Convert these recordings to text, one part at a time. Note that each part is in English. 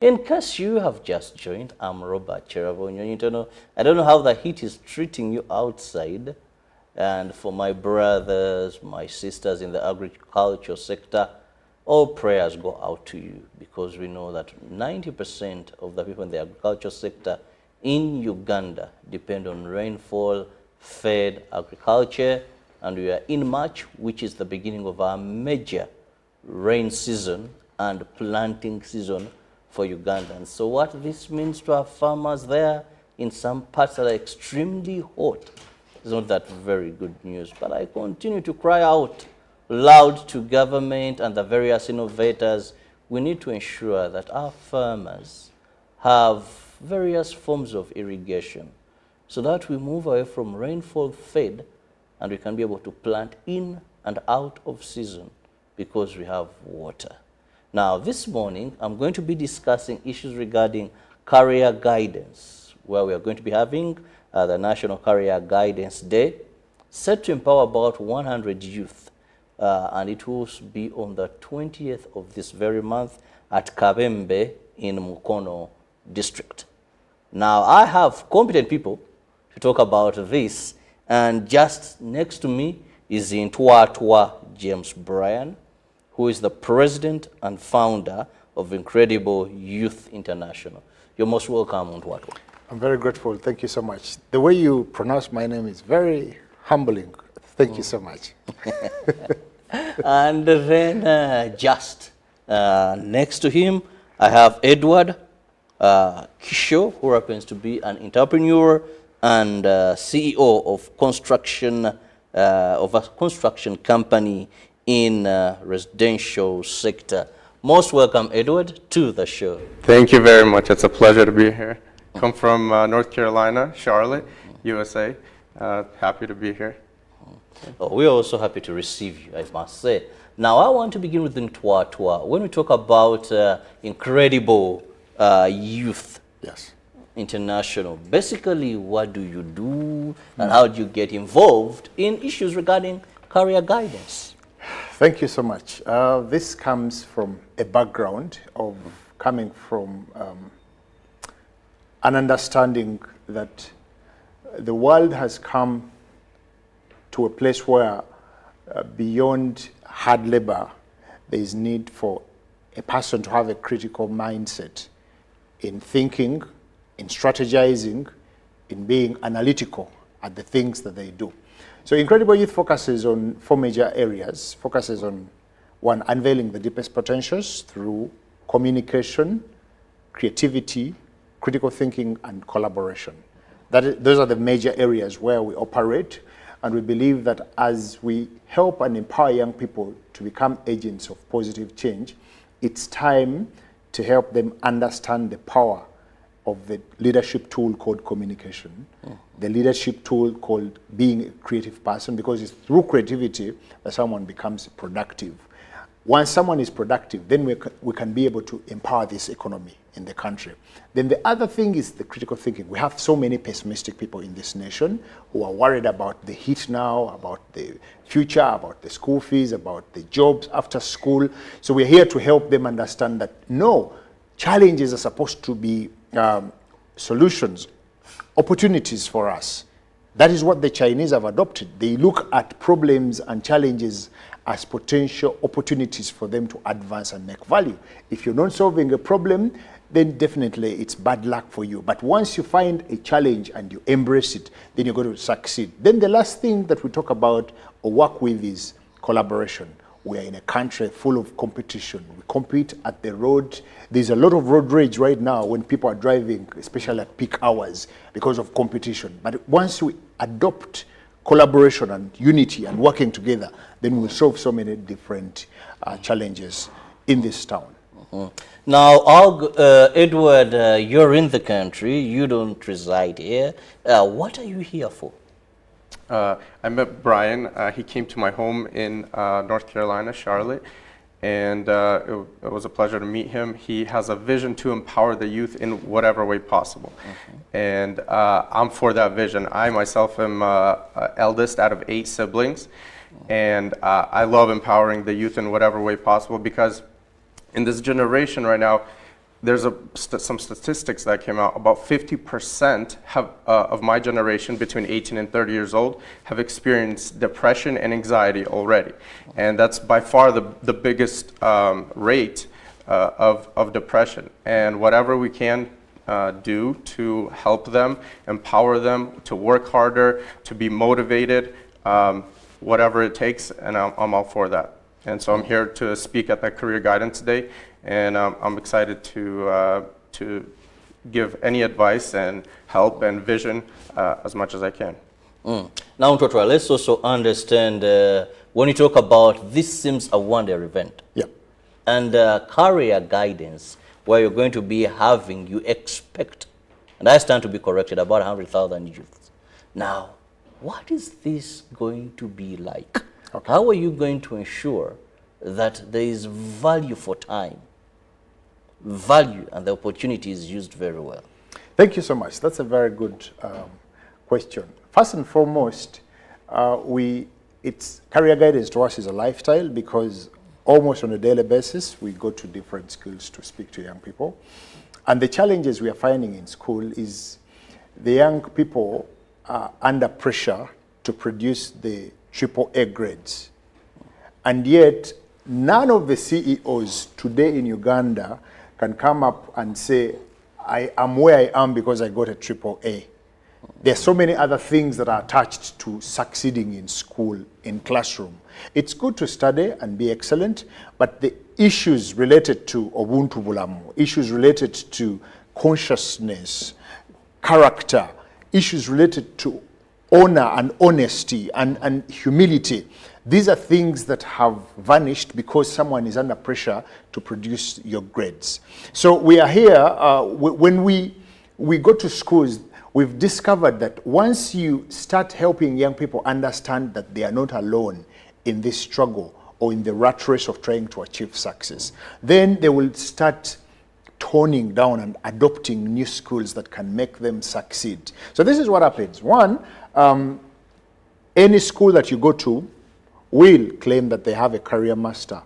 In case you have just joined, I'm Robert Cherabo. I don't know how the heat is treating you outside. And for my brothers, my sisters in the agriculture sector, all prayers go out to you, because we know that 90% of the people in the agriculture sector in Uganda depend on rainfall-fed agriculture. And we are in March, which is the beginning of our major rain season and planting season for Ugandans. So what this means to our farmers there in some parts that are extremely hot is not that very good news. But I continue to cry out loud to government and the various innovators. We need to ensure that our farmers have various forms of irrigation so that we move away from rainfall fed and we can be able to plant in and out of season because we have water. Now, this morning, I'm going to be discussing issues regarding career guidance, where we are going to be having the National Career Guidance Day, set to empower about 100 youth, and it will be on the 20th of this very month at Kabembe in Mukono district. Now, I have competent people to talk about this, and just next to me is Ntwatwa James Bryan, who is the president and founder of Incredible Youth International. You're most welcome, Ntwatwa. I'm very grateful. Thank you so much. The way you pronounce my name is very humbling. Thank you so much. And then just next to him, I have Edward Kisho, who happens to be an entrepreneur and CEO of a construction company in residential sector. Most welcome, Edward, to the show. Thank you very much. It's a pleasure to be here. Come from North Carolina, Charlotte, USA. Happy to be here. Oh, we're also happy to receive you, I must say. Now, I want to begin with Ntwatwa. When we talk about Incredible Youth International, basically, what do you do and how do you get involved in issues regarding career guidance? Thank you so much. This comes from a background of coming from an understanding that the world has come to a place where beyond hard labor, there is need for a person to have a critical mindset in thinking, in strategizing, in being analytical at the things that they do. So Incredible Youth focuses on 4 major areas. Focuses on, 1, unveiling the deepest potentials through communication, creativity, critical thinking, and collaboration. Those are the major areas where we operate, and we believe that as we help and empower young people to become agents of positive change, it's time to help them understand the power of the leadership tool called communication, the leadership tool called being a creative person, because it's through creativity that someone becomes productive. Once someone is productive, then we can be able to empower this economy in the country. Then the other thing is the critical thinking. We have so many pessimistic people in this nation who are worried about the heat now, about the future, about the school fees, about the jobs after school. So we're here to help them understand that no, challenges are supposed to be solutions, opportunities for us. That is what the Chinese have adopted. They look at problems and challenges as potential opportunities for them to advance and make value. If you're not solving a problem, then definitely it's bad luck for you. But once you find a challenge and you embrace it, then you're going to succeed. Then the last thing that we talk about or work with is collaboration. We are in a country full of competition. We compete at the road. There's a lot of road rage right now when people are driving, especially at peak hours, because of competition. But once we adopt collaboration and unity and working together, then we'll solve so many different challenges in this town. Now, Edward, you're in the country. You don't reside here. What are you here for? I met Brian. He came to my home in North Carolina, Charlotte, and it was a pleasure to meet him. He has a vision to empower the youth in whatever way possible, and I'm for that vision. I myself am eldest out of 8 siblings, and I love empowering the youth in whatever way possible, because in this generation right now, there's some statistics that came out. About 50% of my generation between 18 and 30 years old have experienced depression and anxiety already. And that's by far the biggest rate of depression. And whatever we can do to help them, empower them to work harder, to be motivated, whatever it takes, and I'm all for that. And so I'm here to speak at that Career Guidance Day, and I'm excited to give any advice and help and vision as much as I can. Now, Mtotwa, let's also understand, when you talk about this seems a one-day event. Yeah. And career guidance, where you're going to be having, you expect, and I stand to be corrected, about 100,000 youths. Now, what is this going to be like? Okay. How are you going to ensure that there is value for time, value, and the opportunity is used very well? Thank you so much. That's a very good question. First and foremost, it's career guidance to us is a lifestyle, because almost on a daily basis, we go to different schools to speak to young people. And the challenges we are finding in school is the young people are under pressure to produce the AAA grades. And yet, none of the CEOs today in Uganda can come up and say, I am where I am because I got a AAA. There are so many other things that are attached to succeeding in school, in classroom. It's good to study and be excellent, but the issues related to Ubuntu Bulamu, issues related to consciousness, character, issues related to honor and honesty and humility, these are things that have vanished because someone is under pressure to produce your grades. So we are here, when we go to schools, we've discovered that once you start helping young people understand that they are not alone in this struggle or in the rat race of trying to achieve success, then they will start toning down and adopting new schools that can make them succeed. So this is what happens. One, any school that you go to will claim that they have a career master,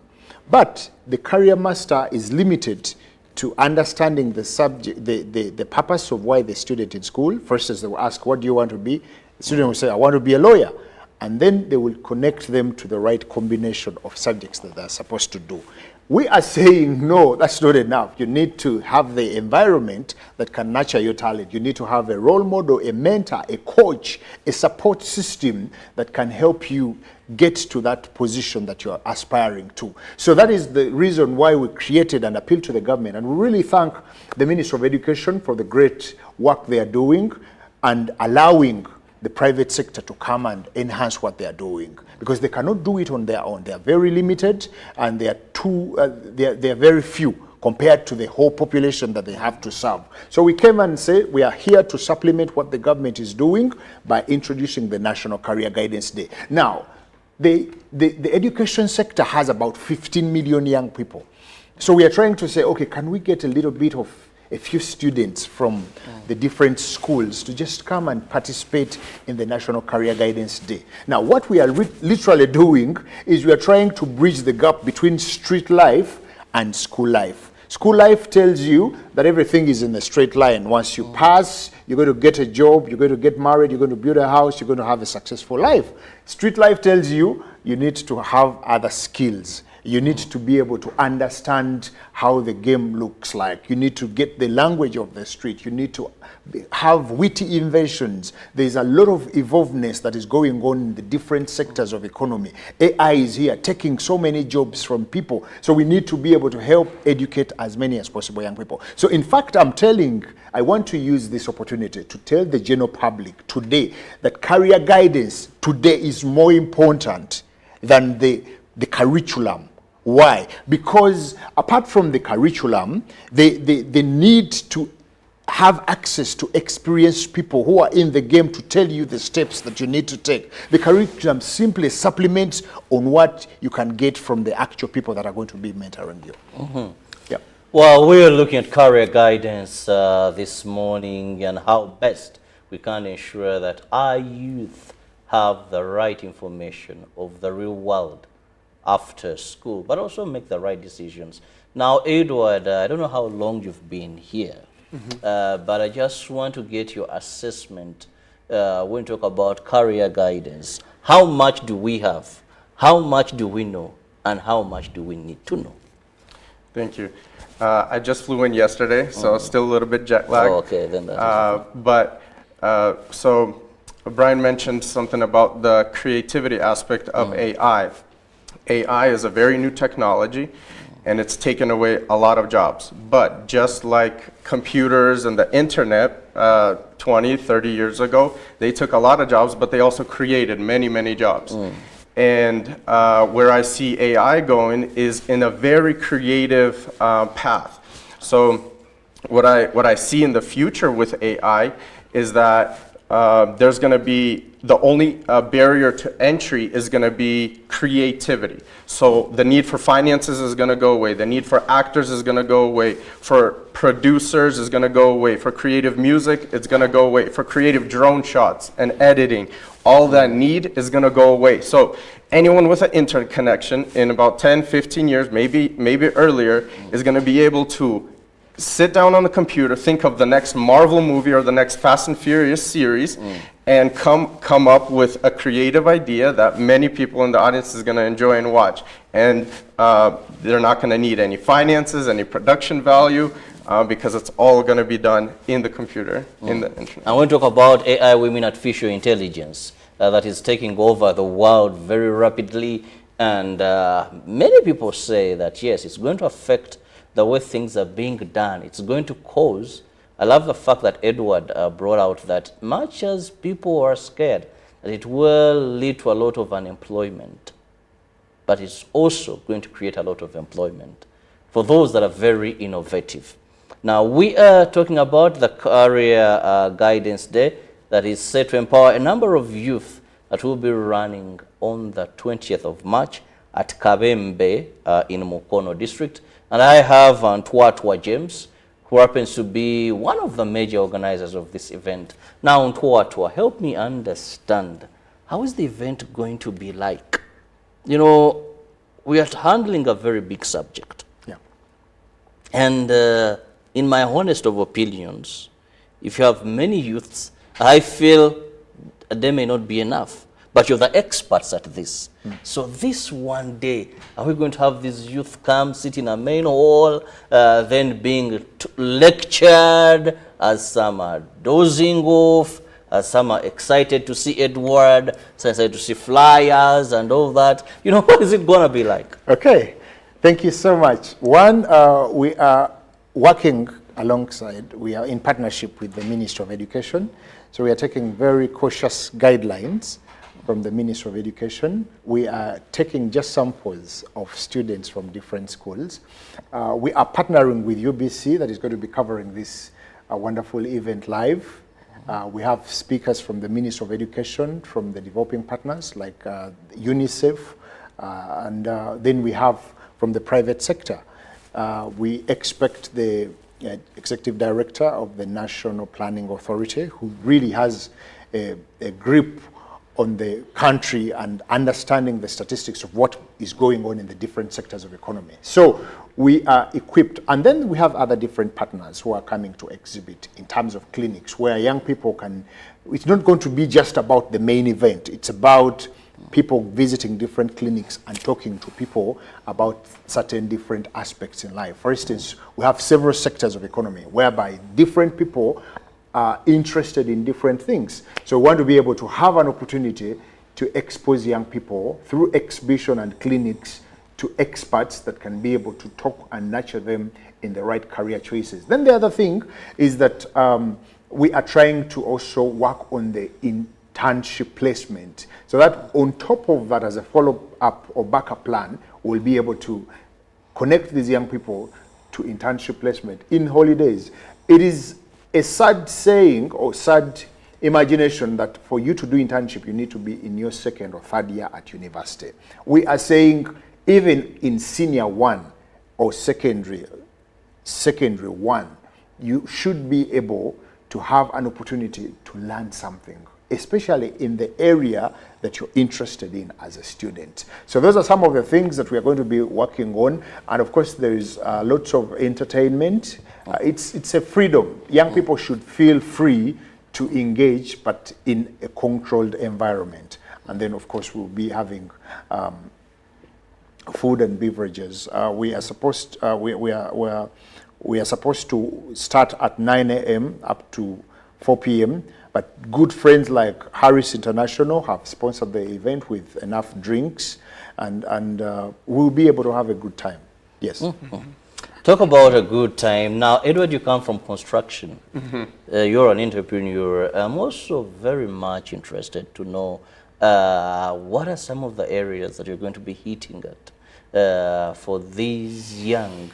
but the career master is limited to understanding the subject, the purpose of why the student in school. First, as they will ask, what do you want to be? The student will say, I want to be a lawyer. And then they will connect them to the right combination of subjects that they're supposed to do. We are saying, no, that's not enough. You need to have the environment that can nurture your talent. You need to have a role model, a mentor, a coach, a support system that can help you get to that position that you're aspiring to. So that is the reason why we created and appealed to the government. And we really thank the Ministry of Education for the great work they are doing and allowing the private sector to come and enhance what they are doing, because they cannot do it on their own. They are very limited, and they are very few compared to the whole population that they have to serve. So we came and said we are here to supplement what the government is doing by introducing the National Career Guidance Day. Now, the education sector has about 15 million young people. So we are trying to say, okay, can we get a little bit of a few students from the different schools to just come and participate in the National Career Guidance Day. Now, what we are literally doing is we are trying to bridge the gap between street life and school life. School life tells you that everything is in a straight line. Once you pass, you're going to get a job, you're going to get married, you're going to build a house, you're going to have a successful life. Street life tells you you need to have other skills. You need to be able to understand how the game looks like. You need to get the language of the street. You need to have witty inventions. There's a lot of evolvedness that is going on in the different sectors of economy. AI is here, taking so many jobs from people. So we need to be able to help educate as many as possible young people. So in fact, I want to use this opportunity to tell the general public today that career guidance today is more important than the curriculum. Why? Because apart from the curriculum, they need to have access to experienced people who are in the game to tell you the steps that you need to take. The curriculum simply supplements on what you can get from the actual people that are going to be mentoring you. Mm-hmm. Yeah. Well, we're looking at career guidance this morning and how best we can ensure that our youth have the right information of the real world after school, but also make the right decisions Now, Edward, I don't know how long you've been here, but I just want to get your assessment when we talk about career guidance. How much do we have? How much do we know? And how much do we need to know? Thank you. I just flew in yesterday, so still a little bit jet lagged. Oh, okay, then that's So Brian mentioned something about the creativity aspect of AI. AI is a very new technology, and it's taken away a lot of jobs. But just like computers and the internet 20, 30 years ago, they took a lot of jobs, but they also created many, many jobs. And where I see AI going is in a very creative path. So what I see in the future with AI is that there's going to be the only barrier to entry is going to be creativity. So the need for finances is going to go away. The need for actors is going to go away. For producers is going to go away. For creative music, it's going to go away. For creative drone shots and editing, all that need is going to go away. So anyone with an internet connection in about 10, 15 years, maybe earlier, is going to be able to sit down on the computer, think of the next Marvel movie or the next Fast and Furious series, and come up with a creative idea that many people in the audience is going to enjoy and watch. And they're not going to need any finances, any production value, because it's all going to be done in the computer, in the internet. And when we talk about AI, we mean artificial intelligence that is taking over the world very rapidly. And many people say that, yes, it's going to affect the way things are being done. It's going to cause, I love the fact that Edward brought out that much as people are scared, that it will lead to a lot of unemployment, but it's also going to create a lot of employment for those that are very innovative. Now, we are talking about the Career Guidance Day that is set to empower a number of youth that will be running on the 20th of March at Kabembe in Mukono district. And I have Ntwatwa James, who happens to be one of the major organizers of this event. Now, Ntwatwa, help me understand, how is the event going to be like? You know, we are handling a very big subject. Yeah. And in my honest of opinions, if you have many youths, I feel there may not be enough. But you're the experts at this. So this one day, are we going to have these youth come, sit in a main hall, then being lectured, as some are dozing off, as some are excited to see Edward, some excited to see flyers and all that? You know, what is it going to be like? Okay, thank you so much. One, we are working alongside, we are in partnership with the Ministry of Education. So we are taking very cautious guidelines from the Ministry of Education. We are taking just samples of students from different schools. We are partnering with UBC that is going to be covering this wonderful event live. We have speakers from the Ministry of Education, from the developing partners like UNICEF, and then we have from the private sector. We expect the Executive Director of the National Planning Authority, who really has a grip on the country and understanding the statistics of what is going on in the different sectors of economy. So we are equipped. And then we have other different partners who are coming to exhibit in terms of clinics where young people can, it's not going to be just about the main event. It's about people visiting different clinics and talking to people about certain different aspects in life. For instance, we have several sectors of economy whereby different people are interested in different things. So we want to be able to have an opportunity to expose young people through exhibition and clinics to experts that can be able to talk and nurture them in the right career choices. Then the other thing is that we are trying to also work on the internship placement, so that on top of that, as a follow-up or backup plan, we'll be able to connect these young people to internship placement in holidays. It is a sad saying or sad imagination that for you to do internship, you need to be in your second or third year at university. We are saying even in senior one or secondary one, you should be able to have an opportunity to learn something especially in the area that you're interested in as a student. So those are some of the things that we are going to be working on. And of course, there is lots of entertainment. It's a freedom. Young people should feel free to engage, but in a controlled environment. And then, of course, we'll be having food and beverages. We are supposed to start at 9 a.m. up to 4 p.m. But good friends like Harris International have sponsored the event with enough drinks, and we'll be able to have a good time. Yes. Talk about a good time. Now, Edward, you come from construction. You're an entrepreneur. I'm also very much interested to know what are some of the areas that you're going to be hitting at for these young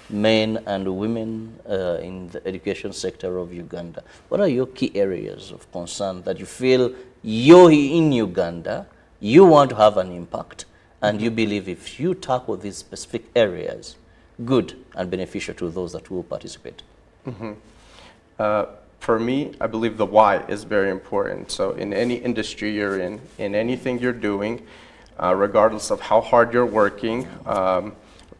men and women in the education sector of Uganda. What are your key areas of concern that you feel you're in Uganda, you want to have an impact, and you believe if you tackle these specific areas, good and beneficial to those that will participate? For me, I believe the why is very important. So in any industry you're in anything you're doing, regardless of how hard you're working,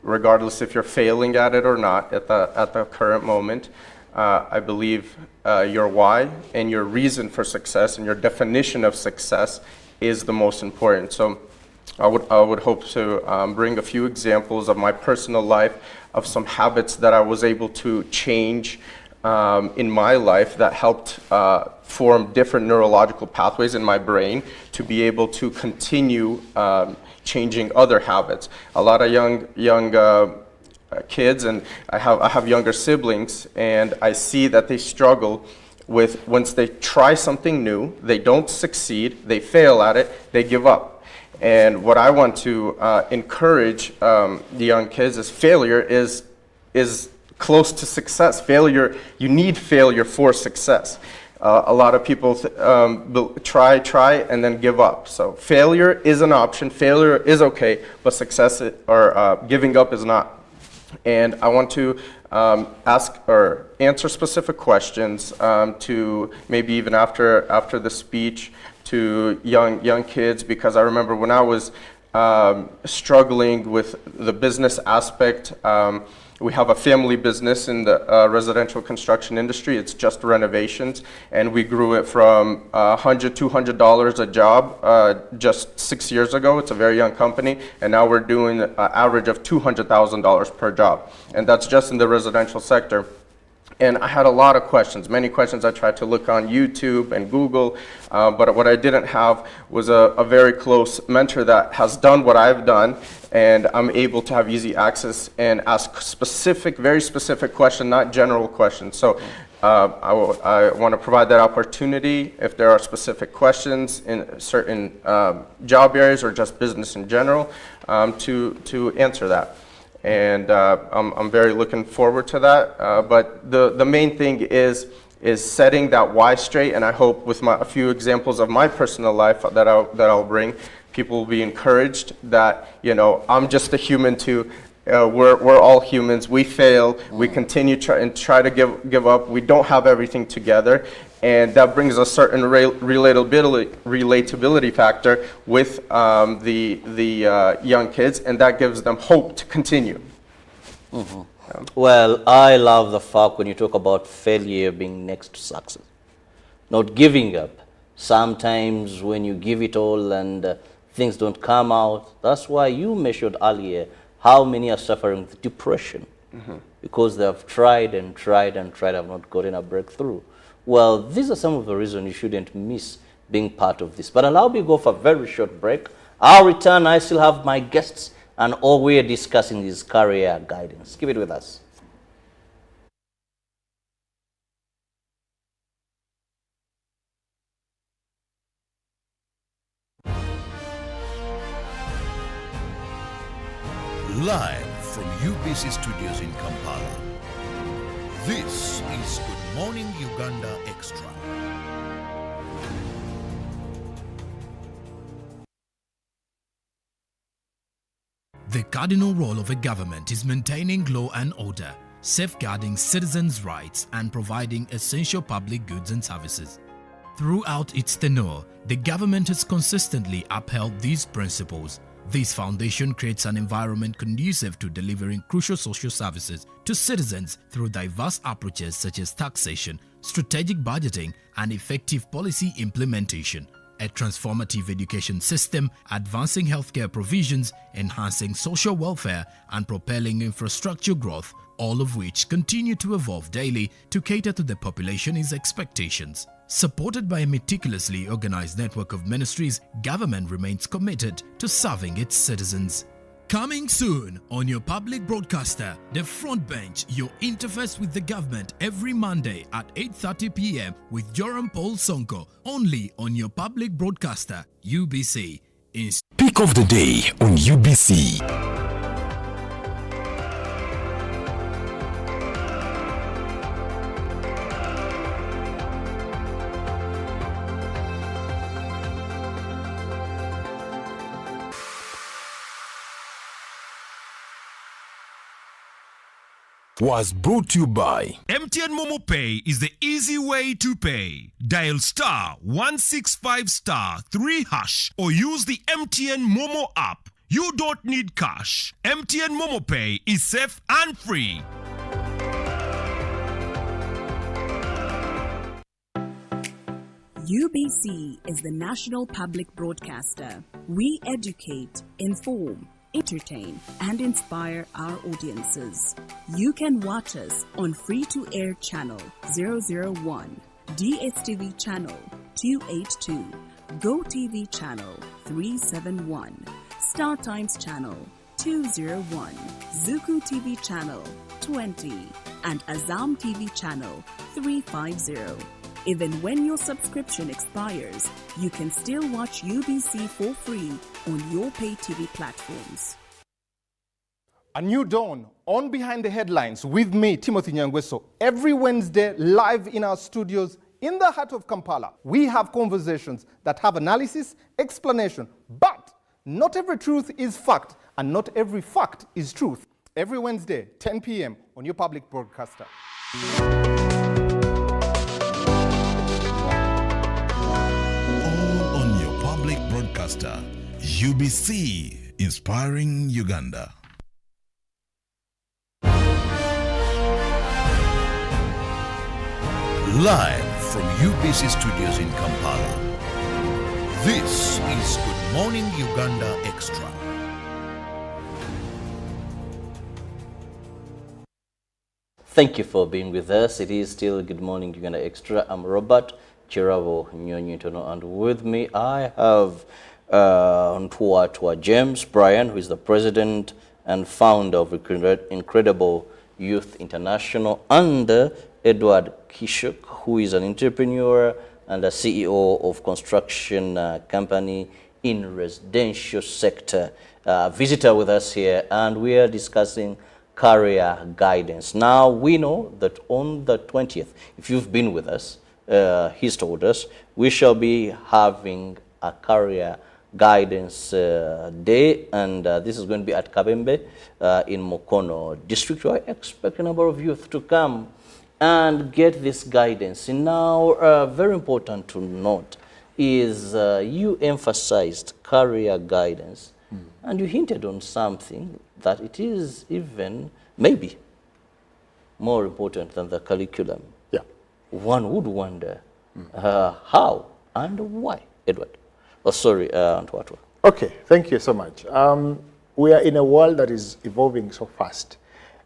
regardless if you're failing at it or not at the current moment, I believe your why and your reason for success and your definition of success is the most important. So I would hope to bring a few examples of my personal life, of some habits that I was able to change in my life that helped form different neurological pathways in my brain to be able to continue changing other habits. A lot of young kids, and I have younger siblings, and I see that they struggle with, once they try something new, they don't succeed, they fail at it, they give up. And what I want to encourage the young kids is failure is close to success. Failure, you need failure for success. A lot of people try and then give up. So failure is an option, failure is okay, but success or giving up is not. And I want to ask or answer specific questions to maybe even after the speech to young kids, because I remember when I was struggling with the business aspect. We have a family business in the residential construction industry. It's just renovations, and we grew it from $100, $200 a job just 6 years ago. It's a very young company, and now we're doing an average of $200,000 per job, and that's just in the residential sector. And I had a lot of questions, many questions. I tried to look on YouTube and Google, but what I didn't have was a very close mentor that has done what I've done, and I'm able to have easy access and ask specific, very specific questions, not general questions. So I want to provide that opportunity if there are specific questions in certain job areas or just business in general to answer that. And I'm very looking forward to that. But the main thing is setting that why straight, and I hope with a few examples of my personal life that I'll bring, people will be encouraged that, you know, I'm just a human too. We're all humans. We fail. We continue try to give up. We don't have everything together, and that brings a certain relatability factor with the young kids, and that gives them hope to continue. Well, I love the fact when you talk about failure being next to success, not giving up. Sometimes when you give it all and things don't come out, that's why you mentioned earlier how many are suffering with depression because they have tried and tried and tried, have not gotten a breakthrough. Well, these are some of the reasons you shouldn't miss being part of this. But allow me to go for a very short break. I'll return. I still have my guests, and all we're discussing is career guidance. Keep it with us. Live from UBC Studios in Kampala, this is Good Morning Uganda Extra. The cardinal role of a government is maintaining law and order, safeguarding citizens' rights, and providing essential public goods and services. Throughout its tenure, the government has consistently upheld these principles. This foundation creates an environment conducive to delivering crucial social services to citizens through diverse approaches such as taxation, strategic budgeting, and effective policy implementation. A transformative education system, advancing healthcare provisions, enhancing social welfare, and propelling infrastructure growth, all of which continue to evolve daily to cater to the population's expectations. Supported by a meticulously organized network of ministries, government remains committed to serving its citizens. Coming soon on your public broadcaster, The Front Bench, your interface with the government every Monday at 8:30 p.m. with Joram Paul Sonko, only on your public broadcaster, UBC. Pick of the day on UBC. Was brought to you by MTN Momo Pay is the easy way to pay. Dial *165*3# or use the MTN Momo app. You don't need cash. MTN Momo Pay is safe and free. UBC is the national public broadcaster. We educate, inform, entertain, and inspire our audiences. You can watch us on free-to-air channel 001, DSTV channel 282, GoTV channel 371, Star Times channel 201, Zuku TV channel 20, and Azam TV channel 350. Even when your subscription expires, you can still watch UBC for free on your pay TV platforms. A new dawn on Behind the Headlines with me, Timothy Nyangweso. Every Wednesday, live in our studios in the heart of Kampala. We have conversations that have analysis, explanation, but not every truth is fact, and not every fact is truth. Every Wednesday, 10 p.m. on your public broadcaster. Broadcaster, UBC, inspiring Uganda. Live from UBC Studios in Kampala, this is Good Morning Uganda Extra. Thank you for being with us. It is still Good Morning Uganda Extra. I'm Robert Chiravo Nyonyitono, and with me I have Ntuatwa James Brian, who is the president and founder of Incredible Youth International, and Edward Kishuk, who is an entrepreneur and a CEO of construction company in residential sector. Visitor with us here, and we are discussing career guidance. Now, we know that on the 20th, if you've been with us, he's told us, we shall be having a career guidance day, and this is going to be at Kabembe in Mukono district. I expect a number of youth to come and get this guidance. And now, very important to note is you emphasized career guidance, and you hinted on something that it is even maybe more important than the curriculum. Yeah. One would wonder how and why, Edward. Oh, sorry, Ntuatwa. Okay, thank you so much. We are in a world that is evolving so fast,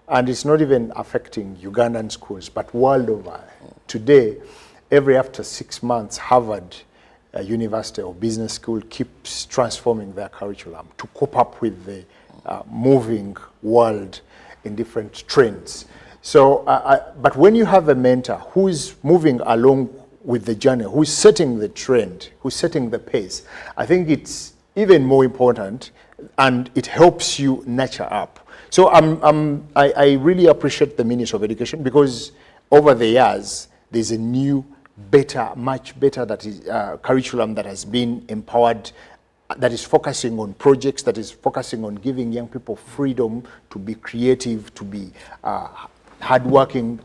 and it's not even affecting Ugandan schools, but world over. Today, every after 6 months, Harvard University or business school keeps transforming their curriculum to cope up with the moving world in different trends. So, but when you have a mentor who is moving along with the journey, who is setting the trend, who's setting the pace, I think it's even more important, and it helps you nurture up. So I really appreciate the Ministry of Education, because over the years, there's a new, better, much better that is, curriculum that has been empowered, that is focusing on projects, that is focusing on giving young people freedom to be creative, to be hardworking,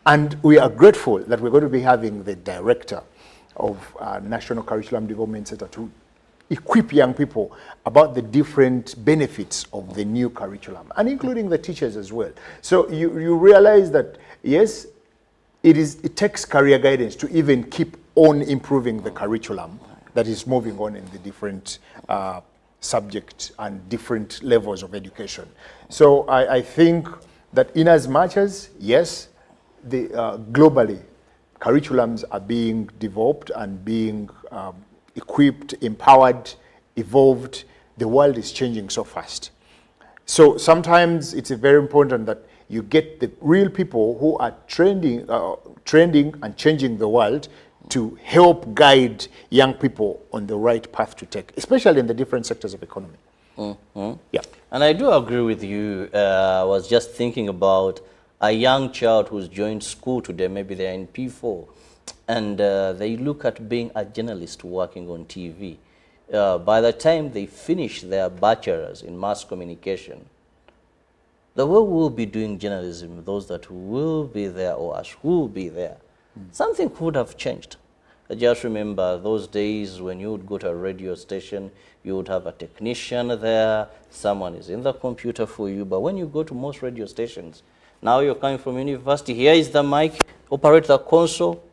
and we are grateful that we're going to be having the director of National Curriculum Development Center to equip young people about the different benefits of the new curriculum, and including the teachers as well. So you realize that, yes, it takes career guidance to even keep on improving the curriculum that is moving on in the different subjects and different levels of education. So I think that in as much as, yes, globally, curriculums are being developed and being equipped, empowered, evolved, the world is changing so fast. So sometimes it's very important that you get the real people who are trending and changing the world to help guide young people on the right path to take, especially in the different sectors of economy. Mm-hmm. Yeah. And I do agree with you. I was just thinking about a young child who's joined school today, maybe they're in P4, and they look at being a journalist working on TV. By the time they finish their bachelor's in mass communication, the world will be doing journalism, those that will be there or us who will be there. Something could have changed. I just remember those days when you would go to a radio station, you would have a technician there, someone is in the computer for you, but when you go to most radio stations, now you're coming from university, here is the mic, operate the console,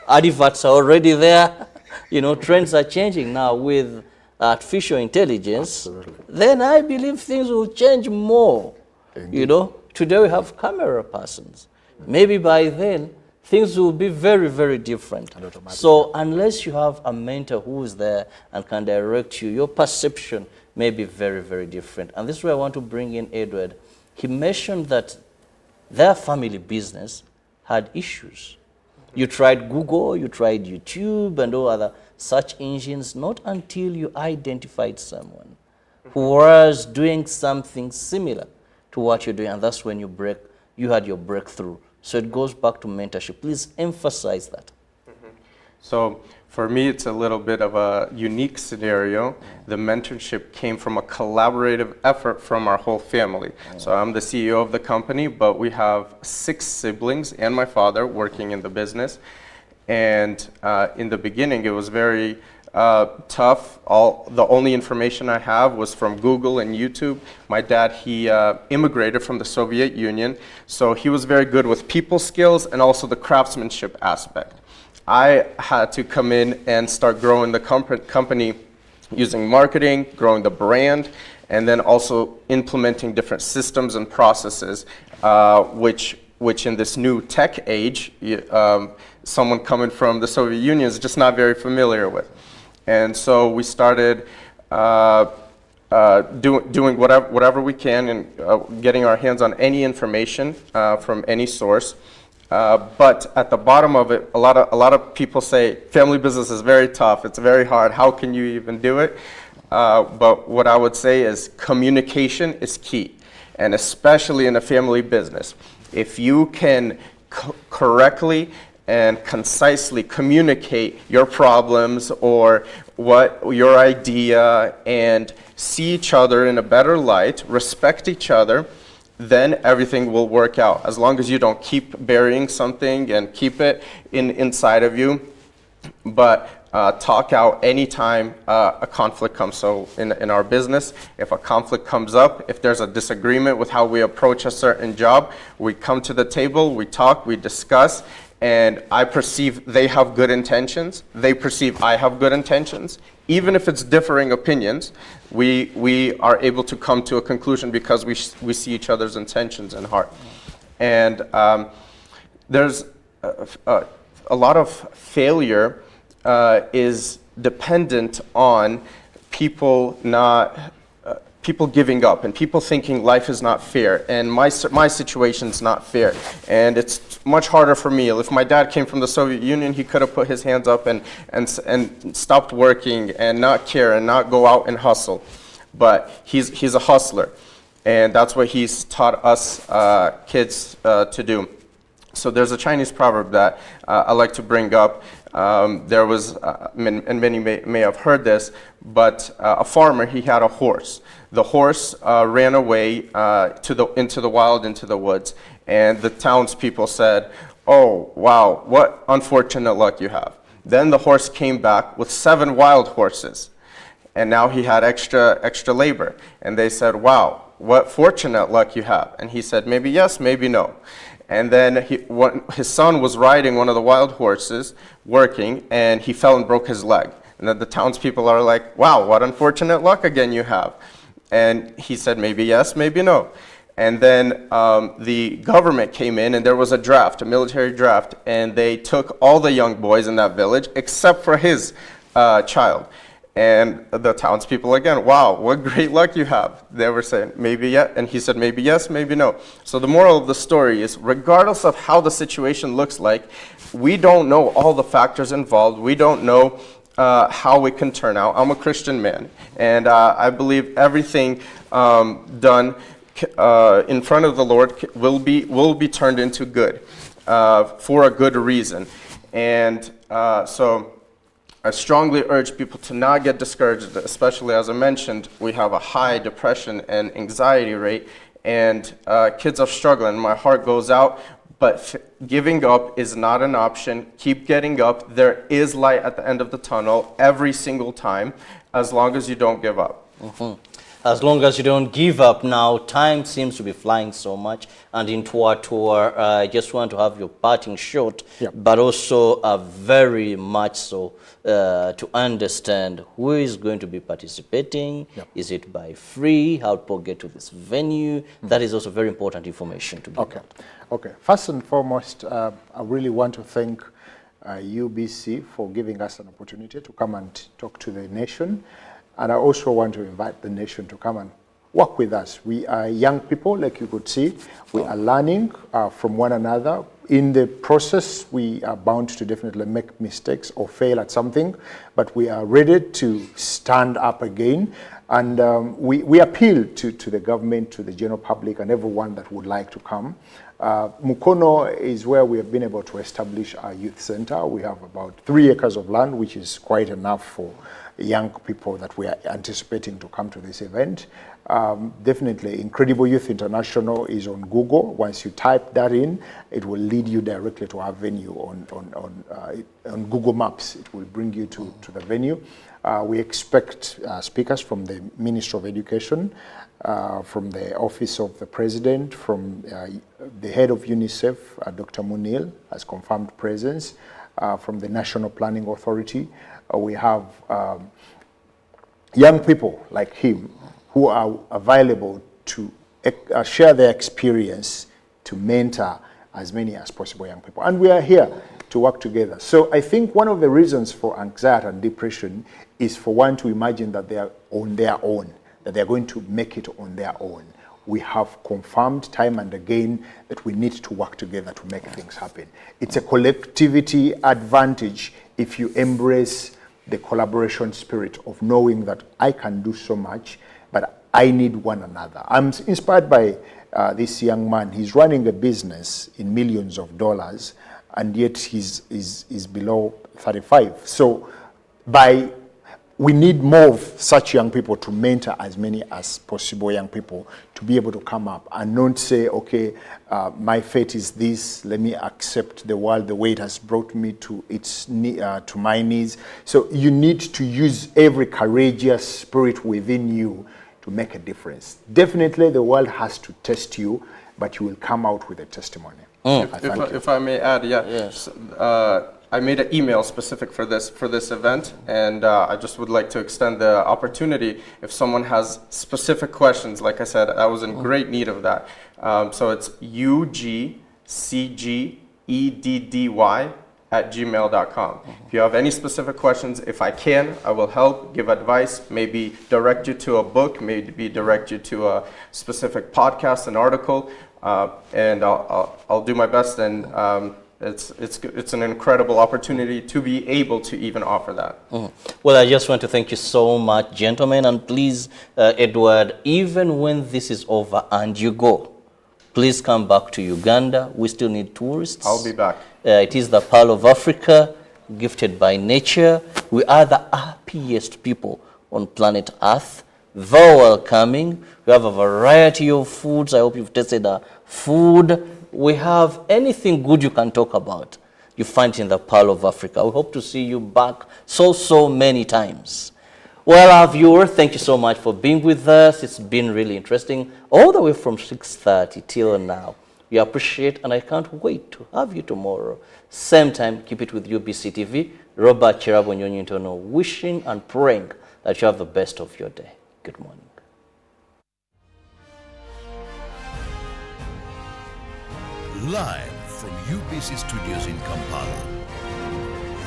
adverts are already there. You know, trends are changing now with artificial intelligence. Absolutely. Then I believe things will change more. Indeed. You know, today we have camera persons. Maybe by then, things will be very, very different. So unless you have a mentor who is there and can direct you, your perception may be very, very different. And this is where I want to bring in Edward. He mentioned that their family business had issues. You tried Google, you tried YouTube and all other search engines, not until you identified someone who was doing something similar to what you're doing, and that's when you had your breakthrough. So it goes back to mentorship. Please emphasize that. Mm-hmm. So for me, it's a little bit of a unique scenario. The mentorship came from a collaborative effort from our whole family. So I'm the CEO of the company, but we have 6 siblings and my father working in the business. And in the beginning, it was very tough. The only information I have was from Google and YouTube. My dad, he immigrated from the Soviet Union, so he was very good with people skills and also the craftsmanship aspect. I had to come in and start growing the company using marketing, growing the brand, and then also implementing different systems and processes, which in this new tech age, someone coming from the Soviet Union is just not very familiar with. And so we started doing whatever we can and getting our hands on any information from any source. But at the bottom of it, a lot of people say family business is very tough. It's very hard. How can you even do it? But what I would say is communication is key, and especially in a family business. If you can correctly and concisely communicate your problems or what your idea and see each other in a better light, respect each other, then everything will work out. As long as you don't keep burying something and keep it inside of you, but talk out anytime a conflict comes. So in our business, if a conflict comes up, if there's a disagreement with how we approach a certain job, we come to the table, we talk, we discuss, and I perceive they have good intentions, they perceive I have good intentions. Even if it's differing opinions, we are able to come to a conclusion because we see each other's intentions and heart. And there's a lot of failure is dependent on people people giving up and people thinking life is not fair and my situation's not fair, and it's much harder for me. If my dad came from the Soviet Union, he could have put his hands up and stopped working and not care and not go out and hustle, but he's a hustler, and that's what he's taught us kids to do. So there's a Chinese proverb that I like to bring up. There was, and many may have heard this, but a farmer, he had a horse. The horse ran away into the wild, into the woods, and the townspeople said, "Oh, wow, what unfortunate luck you have." Then the horse came back with 7 wild horses. And now he had extra labor. And they said, wow, what fortunate luck you have. And he said, maybe yes, maybe no. And then his son was riding one of the wild horses, working, and he fell and broke his leg. And then the townspeople are like, wow, what unfortunate luck again you have. And he said, maybe yes, maybe no. And then the government came in, and there was a draft, a military draft, and they took all the young boys in that village except for his child. And the townspeople again, wow, what great luck you have. They were saying, maybe yes, and he said, maybe yes, maybe no. So the moral of the story is, regardless of how the situation looks like, we don't know all the factors involved. We don't know how it can turn out. I'm a Christian man, and I believe everything done in front of the Lord will be turned into good for a good reason. And so I strongly urge people to not get discouraged, especially as I mentioned, we have a high depression and anxiety rate, and kids are struggling. My heart goes out, but giving up is not an option. Keep getting up. There is light at the end of the tunnel every single time, as long as you don't give up. As long as you don't give up. Now, time seems to be flying so much, and in tour, I just want to have your parting shot, but also very much so to understand who is going to be participating. Is it by free? How people get to this venue? That is also very important information to give out. Okay. First and foremost, I really want to thank UBC for giving us an opportunity to come and talk to the nation. And I also want to invite the nation to come and work with us. We are young people, like you could see. We are learning from one another. In the process, we are bound to definitely make mistakes or fail at something, but we are ready to stand up again. And we appeal to the government, to the general public, and everyone that would like to come. Mukono is where we have been able to establish our youth center. We have about 3 acres of land, which is quite enough for young people that we are anticipating to come to this event. Definitely, Incredible Youth International is on Google. Once you type that in, it will lead you directly to our venue on Google Maps. It will bring you to the venue. We expect speakers from the Ministry of Education, from the Office of the President, from the head of UNICEF, Dr. Munil, has confirmed presence, from the National Planning Authority. We have young people like him who are available to share their experience, to mentor as many as possible young people. And we are here to work together. So I think one of the reasons for anxiety and depression is for one to imagine that they are on their own, that they are going to make it on their own. We have confirmed time and again that we need to work together to make things happen. It's a collectivity advantage if you embrace the collaboration spirit of knowing that I can do so much, but I need one another. I'm inspired by this young man. He's running a business in millions of dollars, and yet he's below 35. So we need more of such young people to mentor as many as possible young people to be able to come up and not say, okay, my fate is this, let me accept the world the way it has brought me to my knees. So you need to use every courageous spirit within you to make a difference. Definitely the world has to test you, but you will come out with a testimony. If I may add, yes. I made an email specific for this event, and I just would like to extend the opportunity if someone has specific questions. Like I said, I was in great need of that. So it's ugcgeddy@gmail.com. If you have any specific questions, if I can, I will help, give advice, maybe direct you to a book, maybe direct you to a specific podcast, an article, and I'll do my best. And it's an incredible opportunity to be able to even offer that. Well, I just want to thank you so much, gentlemen, and please, Edward, even when this is over and you go, please come back to Uganda. We still need tourists. I'll be back. It is the Pearl of Africa, gifted by nature. We are the happiest people on planet Earth. Very welcoming. We have a variety of foods. I hope you've tasted the food. We have anything good you can talk about. you find it in the Pearl of Africa. We hope to see you back so many times. Well, our viewer, thank you so much for being with us. It's been really interesting all the way from 6:30 till now. We appreciate, and I can't wait to have you tomorrow. Same time, keep it with UBC TV. Robert Cherabo Nyonyintono, wishing and praying that you have the best of your day. Good morning. Live from UBC Studios in Kampala.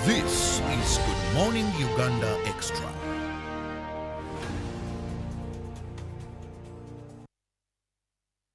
This is Good Morning Uganda Extra.